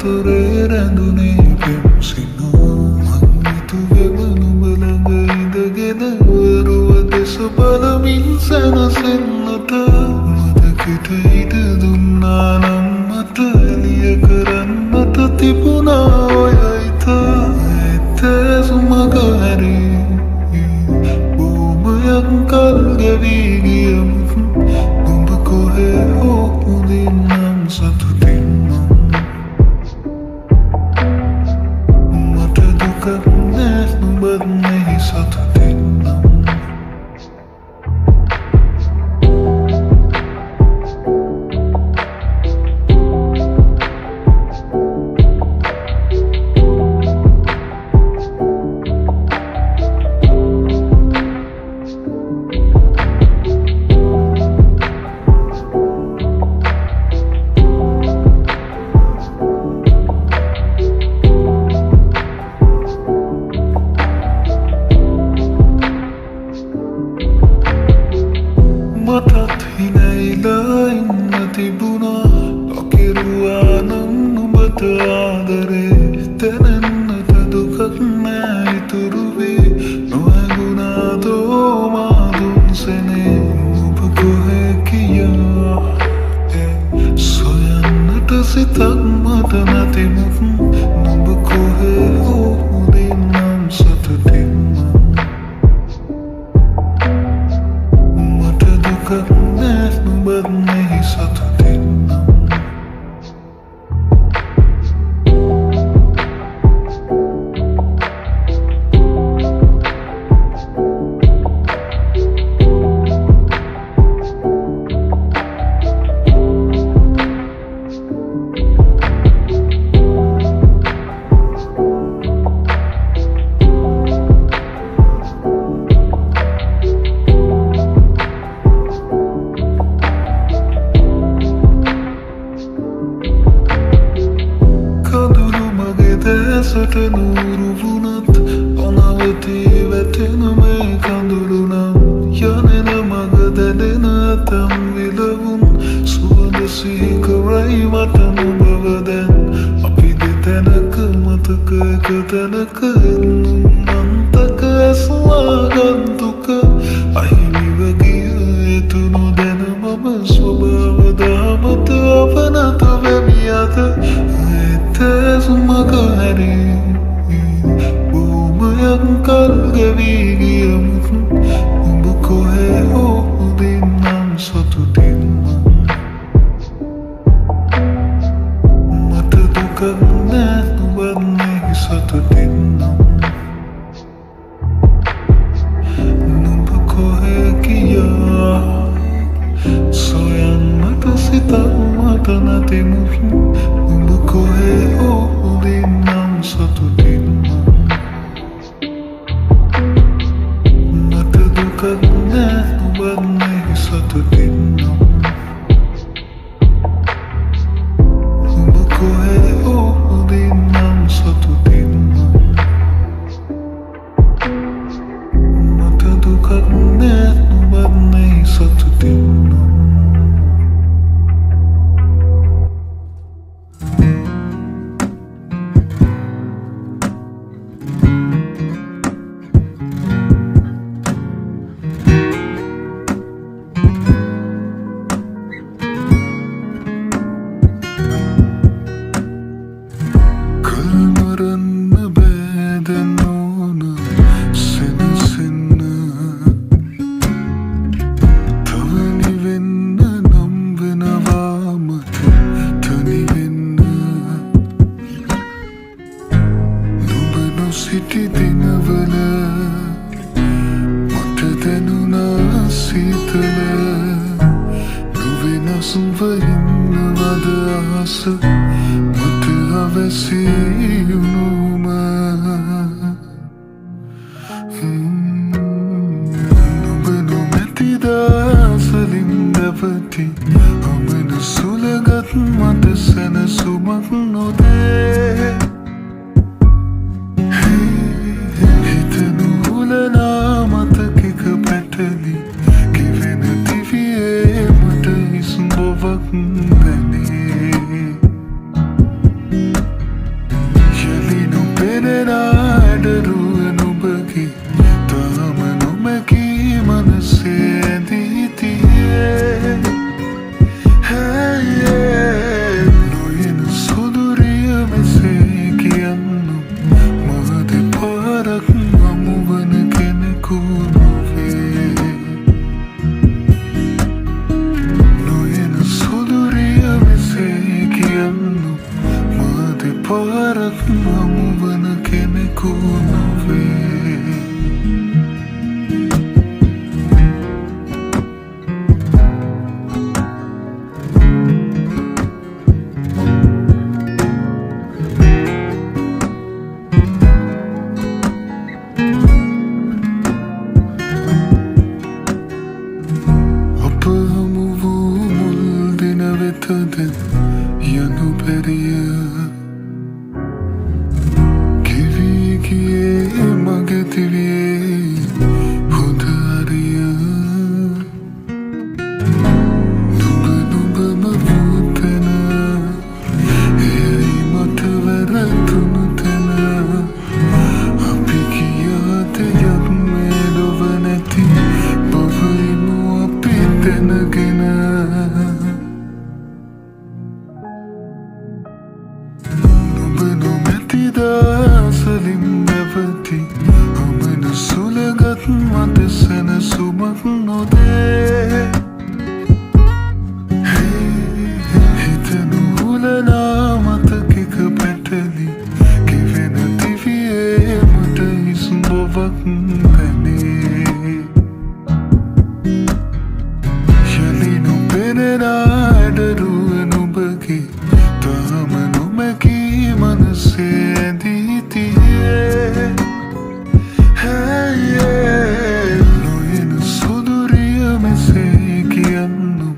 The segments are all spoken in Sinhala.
අතුරේ රැඳුනේ පෙම්සිනෝ මංවිතු වෙවනුඹළඟ ඉඳගෙන වරුව දෙස බලමින් සැනසෙන්නට මතකෙට ඉඩ දුන්නා නම් මට එළිය කරන්නට තිබුණා ඔය හිත ඇත්තසුමක හැරී බොහොමයක් කල් ගෙවී ගියමුත් නුඹ කොහේ හෝ හොඳින් නම් සතුටින් මට දුකක් නෑ නුඹත් මෙහි සතුටින් මටත් හිනැයිලා ඉන්න තිබුණා නොකිරුවා නම් නුඹට ආදරේ දැනෙන්නට දුකක් නෑ ඉතුරු වී නොහැඟුණාදෝ මා දුන්සනේ නුඹ කොහේ කියා සොයන්නට සිතක් මට නැතිමුත් නුඹ කොහේ හෝ හොඳින් නම් සතුටින් Nef nubat mehi satutin Desert nuru vunat Anavati vetena me kandulunam Yanena maga delena tam vilavun Suvanda sikarai matanu bavaden Api detenaka mataka katanaka Nantaka aswagantuka Ahimi vagiya etunu dena mama swabhavadamata avanata vemiyata Sumaka hari Boomayak kal ගෙවී ගියමුත් නුඹ කොහේ හෝ හොඳින් නම් සතුටින් මට දුකක් නෑ නුඹත් මෙහි සතුටින් නුඹ කොහේ ගියා සොයන්නට සිතක් මට නැතිමුත් නුඹ කොහේ හෝ හොඳින් නම් සතුටින් මට දුකක් නෑ නුඹත් මෙහි සතුටින් නුඹ කොහේ හෝ හොඳින් නම් සතුටින් මට දුකක් නෑ නුඹත් මෙහි සතුටින් සිටි දිනවල මට දැනුණා සීතල නොවෙනස්ව ඉන්නවද අහස මට අවැසි වුණුම නුඹ නොමැති දසලින් දැවටි ඔබන සුළගත් මට සැනසුමක් නොදේ මතකක පැටලි කිවෙන දිවියේ මට හිස්බොවක් දැනේ පාරක් හමුවන කෙනෙකු නොවේ අප හමු වූ මුල් දින වෙතද යනු බැරිය මගේ තිරියේ හොඳ අරිය නුඹම වූතැන එයයි මට වැරදුණු තැන අපි කියාද යන්නේ ලොව නැති බවයිමු අපි දැනගෙන නුඹ නොමැති දාසලින් නැවති අමන සුළගත් මට සැනසුමක් නොදේ හිත නුහුලනා මතකෙක පැටලි ගෙවෙන දිවියේ මට හිස් බොවක් පැනේ යලි නොපෙනෙන අඩරුව නුඹගේ තාම නොමැකී මනසේ ඇඳී තියේ නොයන සුදුරිය මෙසේ කියන්නු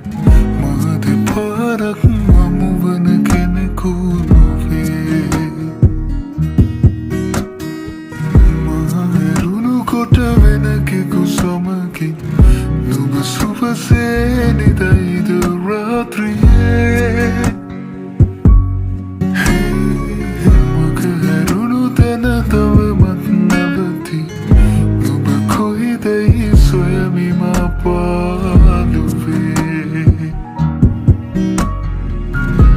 මහද පාරක් හමුවන කෙනෙකු නොවේ මහරුණු කොට වෙනකෙකු සමගින් නුඹ සුවසේ නිදයිද රාත්‍රියේ මග හැරුණු තැන තවමත් නැවති නුඹ කොයිදැයි සොයමි මා පාළුවේ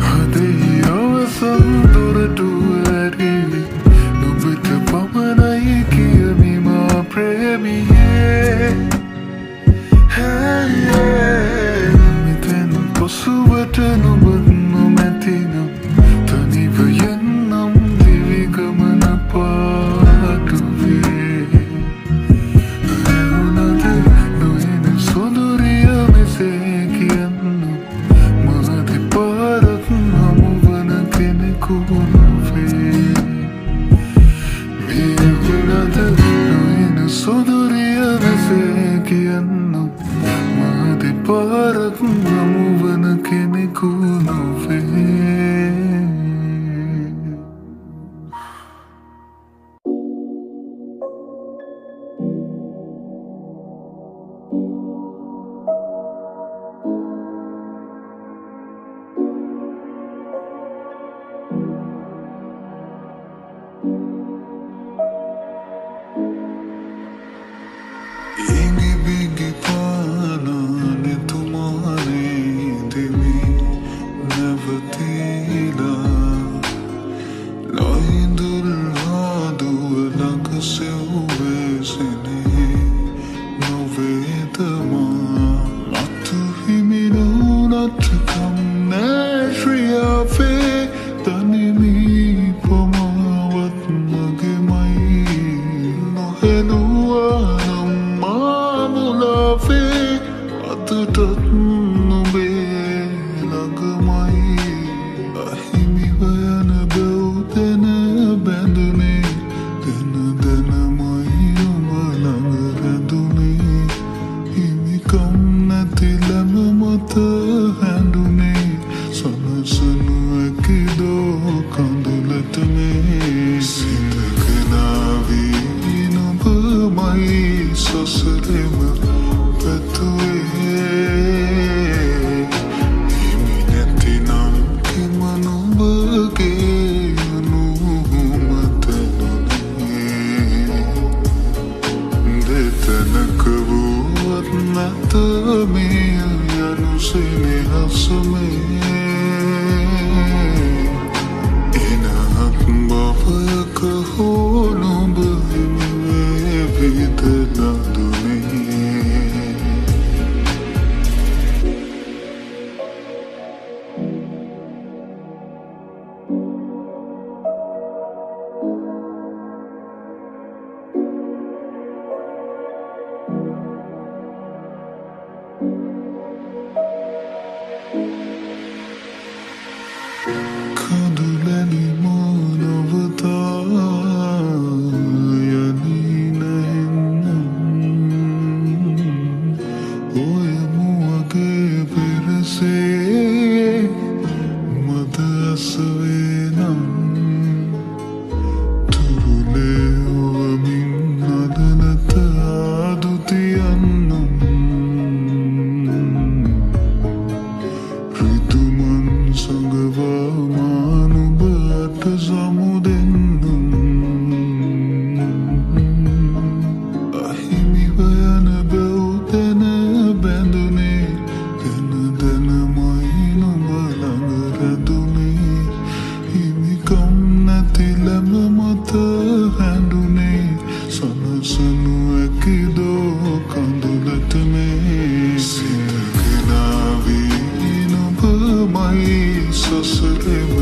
හදෙහි අවසන් දොරටුව ඇරී නුඹට පමණයි කියමි මා ප්‍රේමියේ මෙතැන් පසුවට නුඹ නොමැතිනම් තනිව යන්නම් දිවි ගමන පාටුවේ ඇවුනද නොයන සොඳුරිය මෙසේ කියන්නම් මහද පාරක් හමුවන කෙනෙකු නොවේ ඇවුනද නොයන සොඳුරිය මෙසේ කියන්නම් මහද පාරක් හමුවන කෙනෙකු නොවේ සමුදෙන්නම් අහිමිව යන බැව් දැන බැඳුනේ දැන දැනමයි නුඹ ළඟ රැඳුනේ හිමිකම් නැති ළම මත හැඬුනේ සනසනු ඇකිදෝ කඳුලට මේ සිත ගෙනාවී නුඹමයි සසරෙම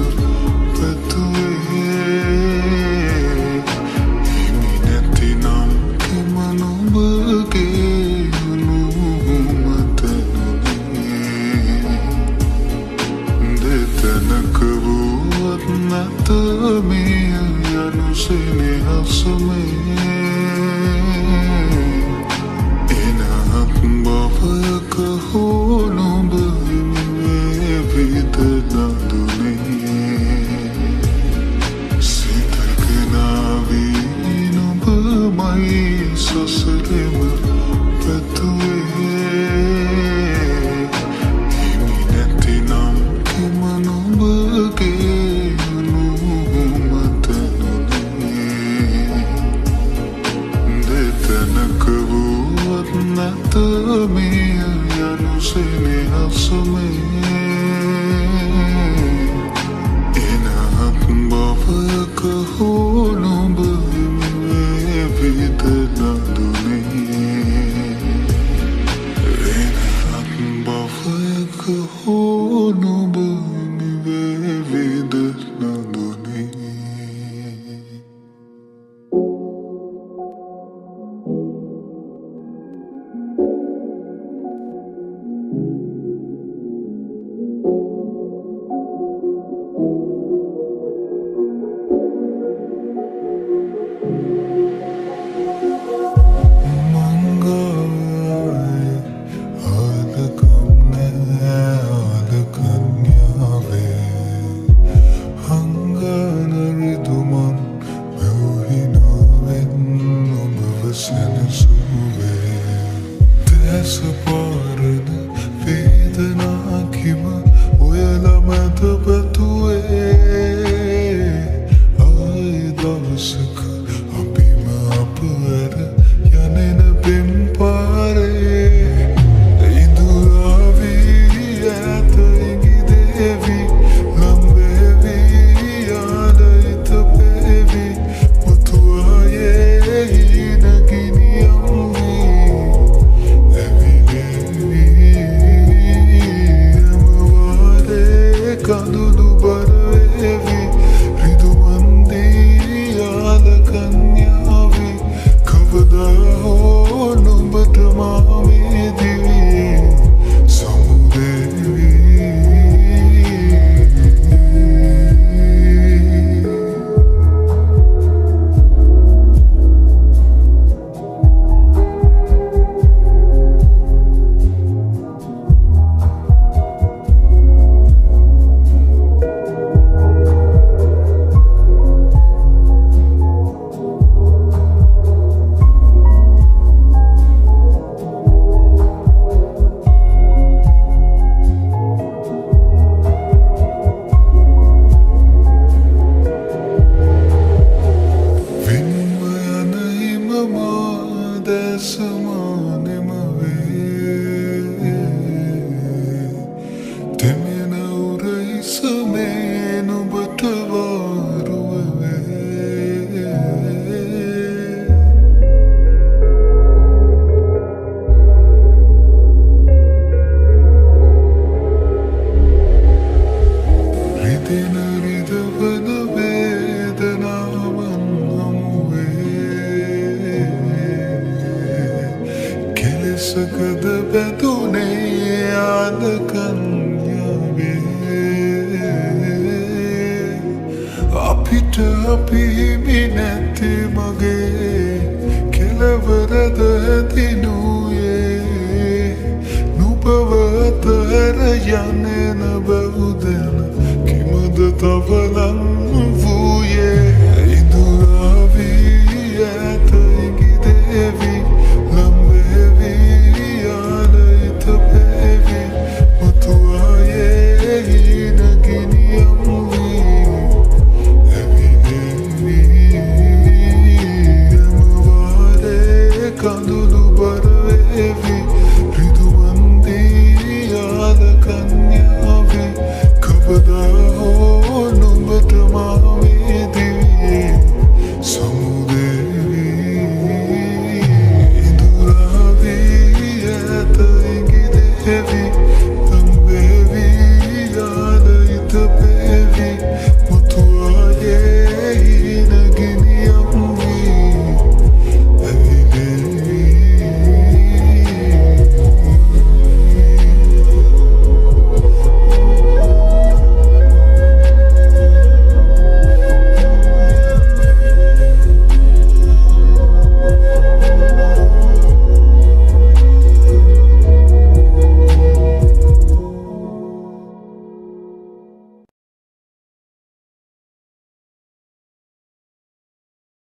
යන්නේ නැබවුදෙන කිමද තවලම් වූ